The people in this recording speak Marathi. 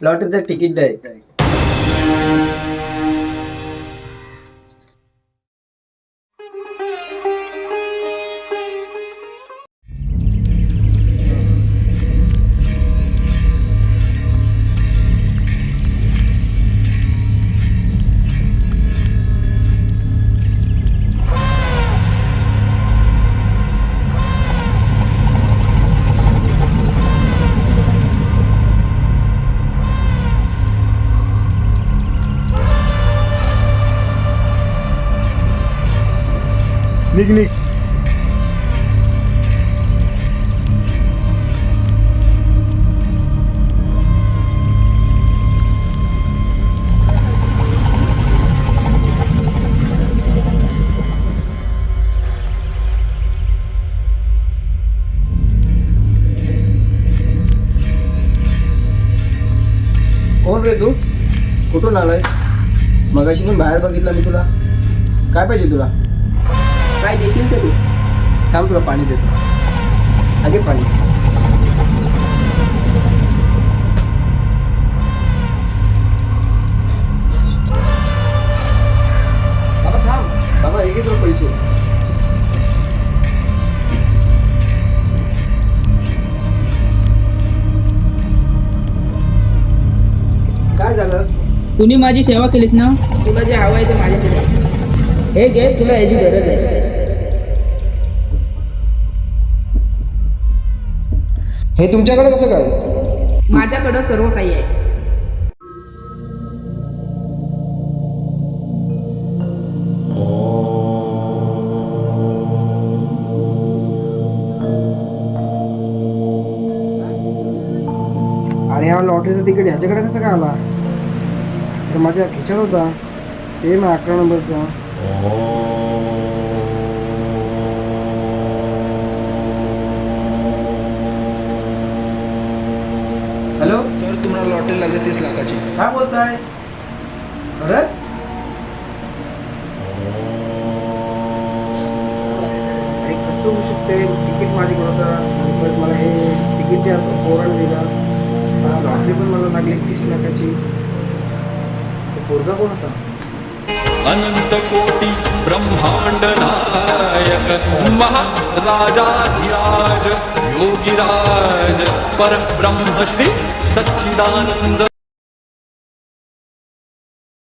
लॉटरीचं तिकीट द्याय. निघ निघ. कोण रे तू? कुठून आलाय? मगाशी पण बाहेर बघितलं मी तुला. काय पाहिजे तुला? काय देशील ते तू? थांब तुला पाणी देतो. आगे पाणी. बाबा थांब. बाबा हे घे तुला पैसे. काय झालं? तुम्ही माझी सेवा केलीस ना, तुला जे हवं आहे ते माझ्याकडे आहे. हे घे, तुला याची गरज आहे. हे तुमच्याकडे कसं काय? माझ्याकडं सर्व काही आहे. अरे हा लॉटरीचा तिकीट ह्याच्याकडे कसं काय आला? तर माझ्या खिशात होता. सेम 11 नंबरचा. हॅलो सर, तुम्हाला लॉटरी लागली 30 लाखाची. काय बोलताय? खरंच? अरे कसं होऊ शकते? तिकीट माझ्याकडे होता आणि परत मला हे तिकीट द्या पोरानं दिला. लॉटरी पण मला लागली 30 लाखाची. तो पोरगा कोण होता? अनंत कोटि ब्रह्मांड नायक महाराजाधिराज योगीराज परब्रह्म श्री सच्चिदानंद